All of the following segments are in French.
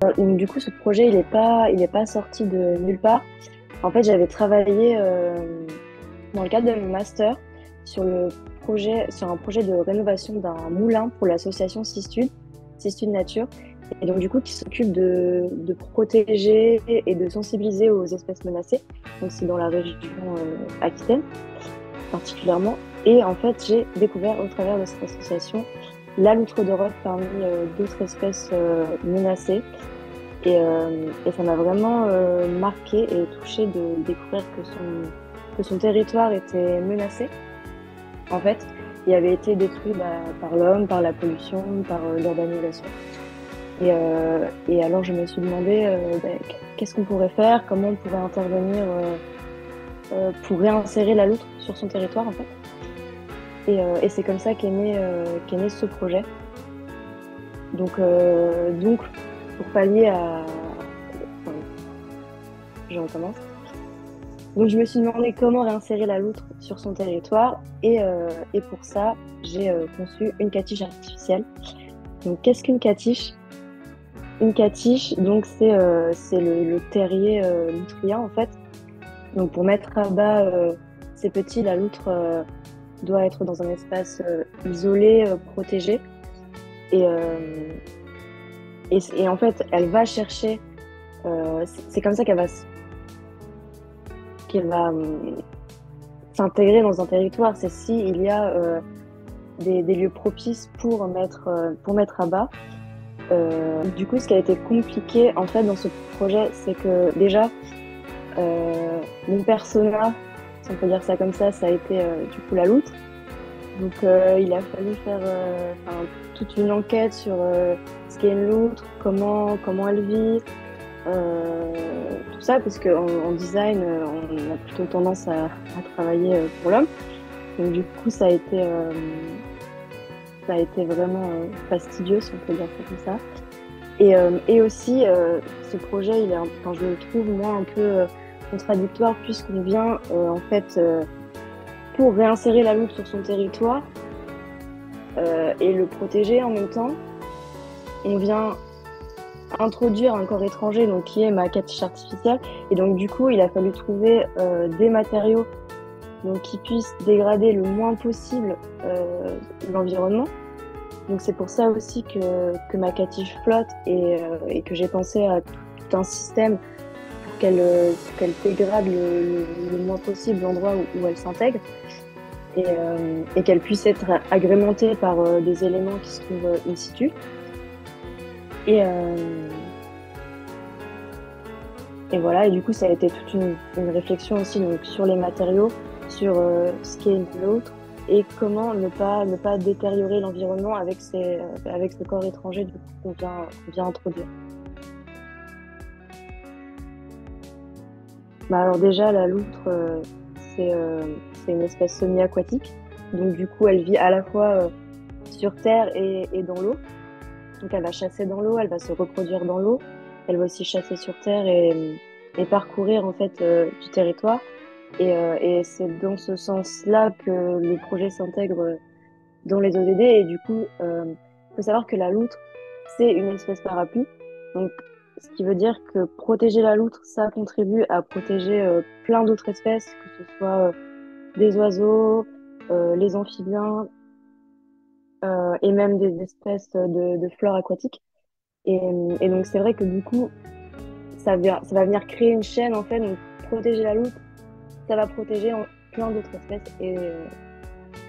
Donc, du coup, ce projet, il est pas sorti de nulle part. En fait, j'avais travaillé dans le cadre de mon master sur un projet de rénovation d'un moulin pour l'association Sistud Nature. Et donc, du coup, qui s'occupe de protéger et de sensibiliser aux espèces menacées. Donc, c'est dans la région Aquitaine, particulièrement. Et en fait, j'ai découvert au travers de cette association la loutre d'Europe parmi d'autres espèces menacées. Et ça m'a vraiment marqué et touché de découvrir que son territoire était menacé. En fait, il avait été détruit par l'homme, par la pollution, par l'urbanisation. Et alors, je me suis demandé qu'est-ce qu'on pourrait faire, comment on pourrait intervenir pour réinsérer la loutre sur son territoire, en fait. Et c'est comme ça qu'est né ce projet. Donc, pour pallier à... Enfin, je recommence. Donc, je me suis demandé comment réinsérer la loutre sur son territoire. Et pour ça, j'ai conçu une catiche artificielle. Donc, qu'est-ce qu'une catiche? Une catiche, donc, c'est le terrier loutrien, en fait. Donc, pour mettre à bas ces petits, la loutre doit être dans un espace isolé, protégé. Et, euh, et en fait, elle va chercher, c'est comme ça qu'elle va s'intégrer dans un territoire. C'est si il y a des lieux propices pour mettre à bas. Du coup, ce qui a été compliqué en fait dans ce projet, c'est que déjà, mon persona, si on peut dire ça comme ça a été du coup la loutre. Donc, il a fallu faire toute une enquête sur ce qu'est une loutre, comment elle vit, tout ça, parce qu'en design, on a plutôt tendance à travailler pour l'homme. Donc, du coup, ça a été vraiment fastidieux, si on peut dire ça comme ça. Et aussi, ce projet, quand je le trouve, moi, un peu contradictoire, puisqu'on vient, en fait, pour réinsérer la loutre sur son territoire et le protéger en même temps, on vient introduire un corps étranger, donc qui est ma catiche artificielle. Et donc, du coup, il a fallu trouver des matériaux donc, qui puissent dégrader le moins possible l'environnement. Donc, c'est pour ça aussi que ma catiche flotte et que j'ai pensé à tout un système pour qu'elle dégrade le moins possible l'endroit où elle s'intègre et qu'elle puisse être agrémentée par des éléments qui se trouvent in situ. Et, euh, et voilà, et du coup, ça a été toute une réflexion aussi donc, sur les matériaux, sur ce qu'est une l'autre et comment ne pas détériorer l'environnement avec ce corps étranger du coup, qu'on vient introduire. Bah alors déjà, la loutre, c'est c'est une espèce semi-aquatique. Donc du coup, elle vit à la fois sur terre et dans l'eau. Donc elle va chasser dans l'eau, elle va se reproduire dans l'eau. Elle va aussi chasser sur terre et parcourir en fait du territoire. Et c'est dans ce sens-là que le projet s'intègre dans les ODD. Et du coup, faut savoir que la loutre, c'est une espèce parapluie. Donc, ce qui veut dire que protéger la loutre, ça contribue à protéger plein d'autres espèces, que ce soit des oiseaux, les amphibiens et même des espèces de flore aquatique. Et donc, c'est vrai que du coup, ça va venir créer une chaîne en fait. Donc, protéger la loutre, ça va protéger plein d'autres espèces.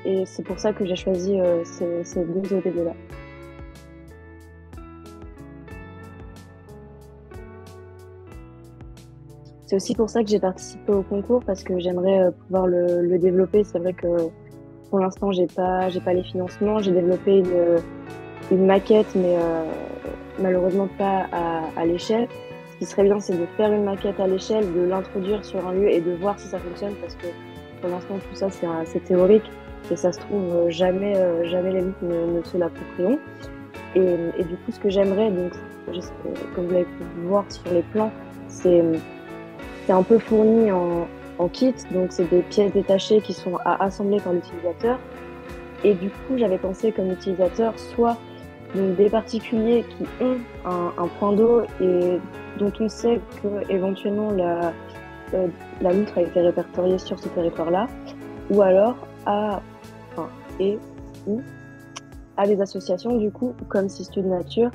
Et c'est pour ça que j'ai choisi ces deux ODD-là. C'est aussi pour ça que j'ai participé au concours parce que j'aimerais pouvoir le développer. C'est vrai que pour l'instant, j'ai pas les financements. J'ai développé une maquette, mais malheureusement pas à l'échelle. Ce qui serait bien, c'est de faire une maquette à l'échelle, de l'introduire sur un lieu et de voir si ça fonctionne parce que pour l'instant, tout ça, c'est théorique et ça se trouve, jamais les loups ne se l'approprieront. Et du coup, ce que j'aimerais, donc, comme vous l'avez pu voir sur les plans, c'est c'est un peu fourni en kit, donc c'est des pièces détachées qui sont à assembler par l'utilisateur. Et du coup, j'avais pensé comme utilisateur soit Donc des particuliers qui ont un point d'eau et dont on sait que éventuellement la loutre a été répertoriée sur ce territoire-là, ou alors enfin, et ou à des associations du coup comme Sistu de Nature.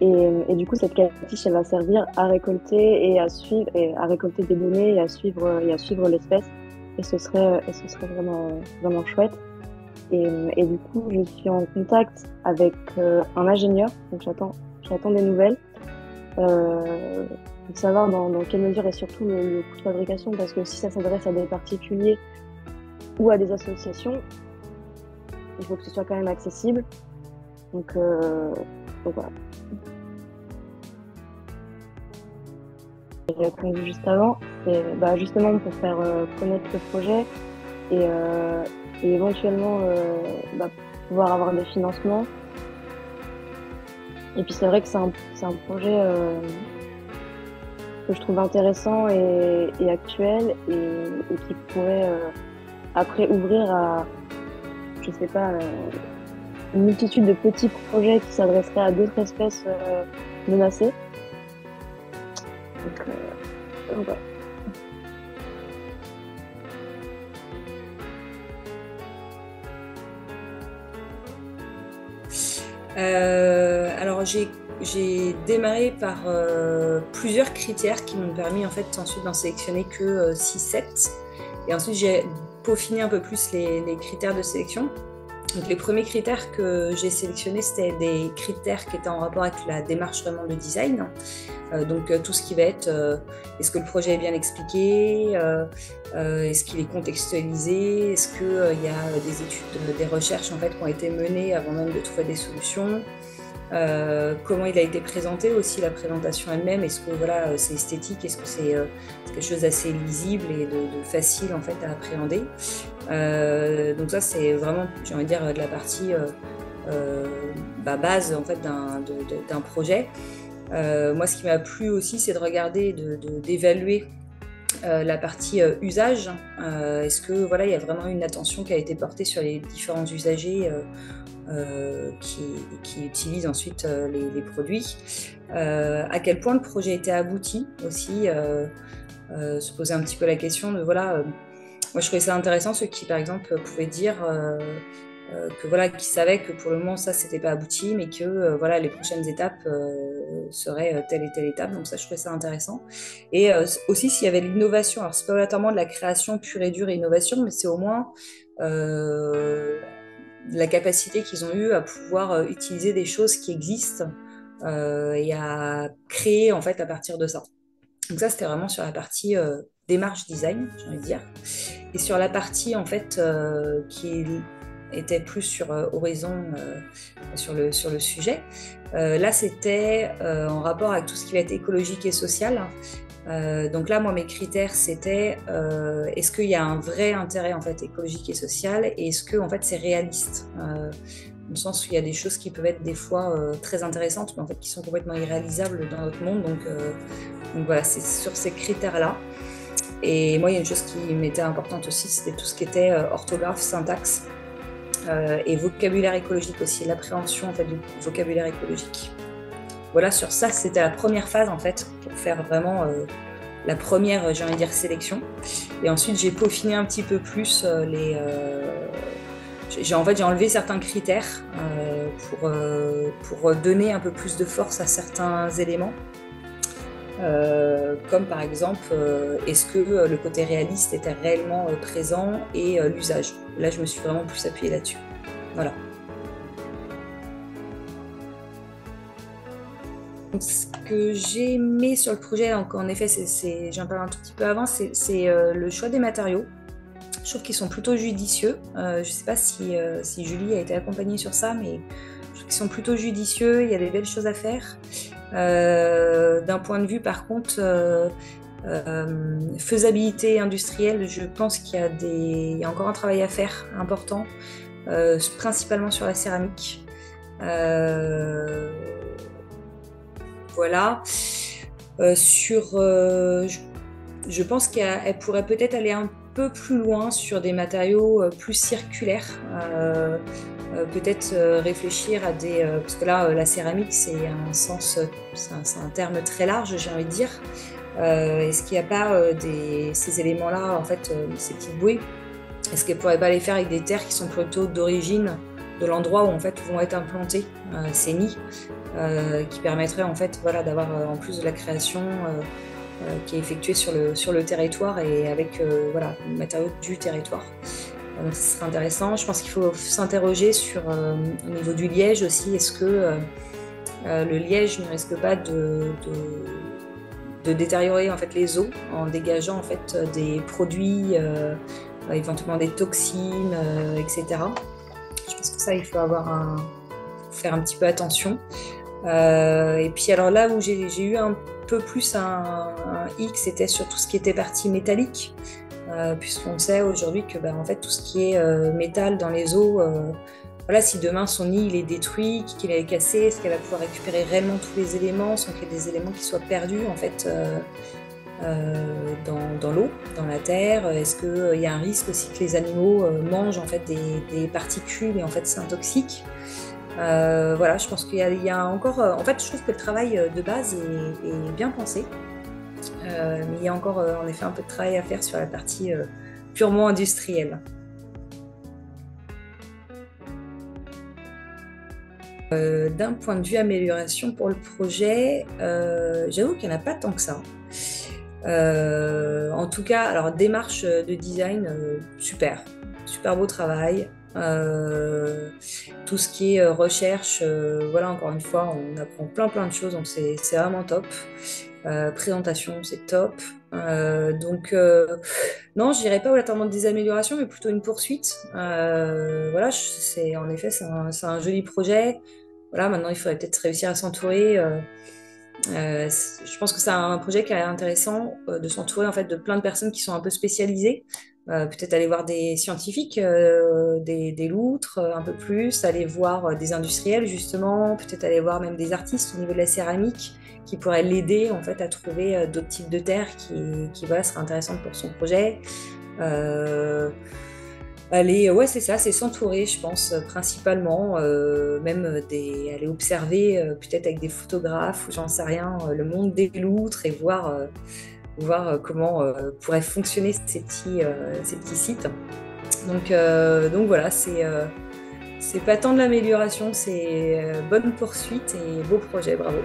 Et du coup, cette catiche, elle va servir à récolter et à suivre, et à récolter des données et à suivre l'espèce. Et ce serait vraiment, vraiment chouette. Et du coup, je suis en contact avec un ingénieur, donc j'attends des nouvelles pour savoir dans quelle mesure et surtout le coût de fabrication, parce que si ça s'adresse à des particuliers ou à des associations, il faut que ce soit quand même accessible. Donc voilà. J'ai répondu juste avant, c'est justement pour faire connaître le projet et éventuellement pouvoir avoir des financements. Et puis c'est vrai que c'est un projet que je trouve intéressant et actuel et qui pourrait après ouvrir à, je sais pas, une multitude de petits projets qui s'adresseraient à d'autres espèces menacées. Donc, ouais. Alors j'ai démarré par plusieurs critères qui m'ont permis en fait ensuite d'en sélectionner que 6-7. Et ensuite j'ai peaufiné un peu plus les critères de sélection. Donc les premiers critères que j'ai sélectionnés, c'était des critères qui étaient en rapport avec la démarche vraiment de design. Donc tout ce qui va être, est-ce que le projet est bien expliqué, est-ce qu'il est contextualisé, est-ce qu'il y a des études, des recherches en fait, qui ont été menées avant même de trouver des solutions, comment il a été présenté aussi, la présentation elle-même, est-ce que voilà, c'est esthétique, est-ce que c'est quelque chose d'assez lisible et de facile en fait, à appréhender. Donc ça c'est vraiment, j'ai envie de dire, de la partie base en fait, d'un projet. Moi, ce qui m'a plu aussi, c'est de regarder, d'évaluer la partie usage. Est-ce que voilà, il y a vraiment une attention qui a été portée sur les différents usagers qui utilisent ensuite les produits. À quel point le projet était abouti aussi. Se poser un petit peu la question de voilà. Moi, je trouvais ça intéressant ceux qui, par exemple, pouvaient dire que voilà, qui savaient que pour le moment ça c'était pas abouti, mais que voilà, les prochaines étapes seraient telle et telle étape. Donc ça, je trouvais ça intéressant. Et aussi s'il y avait de l'innovation. Alors c'est pas obligatoirement de la création pure et dure et innovation, mais c'est au moins la capacité qu'ils ont eu à pouvoir utiliser des choses qui existent et à créer en fait à partir de ça. Donc ça, c'était vraiment sur la partie démarche design, j'ai envie de dire. Et sur la partie en fait qui était plus sur Horizon, sur le sujet, là c'était en rapport avec tout ce qui va être écologique et social. Donc là, moi, mes critères, c'était est-ce qu'il y a un vrai intérêt en fait écologique et social, et est-ce que en fait c'est réaliste, dans le sens où il y a des choses qui peuvent être des fois très intéressantes, mais en fait qui sont complètement irréalisables dans notre monde. Donc voilà, c'est sur ces critères-là. Et moi, il y a une chose qui m'était importante aussi, c'était tout ce qui était orthographe, syntaxe et vocabulaire écologique aussi, l'appréhension en fait du vocabulaire écologique. Voilà, sur ça, c'était la première phase en fait, pour faire vraiment la première, j'ai envie de dire, sélection. Et ensuite, j'ai peaufiné un petit peu plus j'ai enlevé certains critères pour donner un peu plus de force à certains éléments. Comme par exemple, est-ce que le côté réaliste était réellement présent et l'usage. Là, je me suis vraiment plus appuyée là-dessus. Voilà. Donc, ce que j'ai aimé sur le projet, donc en effet, j'en parle un tout petit peu avant, c'est le choix des matériaux. Je trouve qu'ils sont plutôt judicieux. Je ne sais pas si Julie a été accompagnée sur ça, mais je trouve qu'ils sont plutôt judicieux. Il y a des belles choses à faire. D'un point de vue, par contre, faisabilité industrielle, je pense qu'il y a encore un travail à faire important, principalement sur la céramique. Voilà. Je pense qu'elle pourrait peut-être aller un peu plus loin sur des matériaux plus circulaires. peut-être réfléchir à des... parce que là, la céramique, c'est un sens, c'est un terme très large, j'ai envie de dire. Est-ce qu'il n'y a pas ces éléments-là, en fait, ces petites bouées, est-ce qu'elles ne pourraient pas les faire avec des terres qui sont plutôt d'origine de l'endroit où en fait vont être implantés ces nids, qui permettraient en fait voilà, d'avoir en plus de la création qui est effectuée sur le territoire et avec voilà, les matériaux du territoire. Donc ce serait intéressant. Je pense qu'il faut s'interroger sur au niveau du liège aussi. Est-ce que le liège ne risque pas de détériorer en fait les eaux en dégageant en fait des produits, éventuellement des toxines, etc. Je pense que ça, il faut faire un petit peu attention. Et puis alors là où j'ai eu un peu plus un hic, c'était sur tout ce qui était partie métallique. Puisqu'on sait aujourd'hui que en fait, tout ce qui est métal dans les eaux, voilà, si demain son nid il est détruit, qu'il est cassé, est-ce qu'elle va pouvoir récupérer réellement tous les éléments sans qu'il y ait des éléments qui soient perdus en fait, dans l'eau, dans la terre? Est-ce qu'il y a un risque aussi que les animaux mangent en fait, des particules et en fait c'est un toxique? Voilà, je pense qu'il y a encore... en fait, je trouve que le travail de base est bien pensé. Mais il y a encore en effet un peu de travail à faire sur la partie purement industrielle. D'un point de vue amélioration pour le projet, j'avoue qu'il n'y en a pas tant que ça. En tout cas, alors démarche de design, super beau travail. Tout ce qui est recherche, voilà, encore une fois, on apprend plein de choses, donc c'est vraiment top. Présentation, c'est top. Non, je dirais pas obligatoirement des améliorations, mais plutôt une poursuite. Voilà, en effet, c'est un joli projet. Voilà, maintenant, il faudrait peut-être réussir à s'entourer. Je pense que c'est un projet qui est intéressant de s'entourer en fait de plein de personnes qui sont un peu spécialisées. Peut-être aller voir des scientifiques, des loutres un peu plus, aller voir des industriels justement, peut-être aller voir même des artistes au niveau de la céramique qui pourraient l'aider en fait à trouver d'autres types de terres qui voilà, seraient intéressantes pour son projet. Ouais, c'est ça, c'est s'entourer, je pense, principalement, même aller observer, peut-être avec des photographes, ou j'en sais rien, le monde des loutres et voir comment pourraient fonctionner ces petits sites. Donc voilà, c'est pas tant de l'amélioration, c'est bonne poursuite et beau projet, bravo.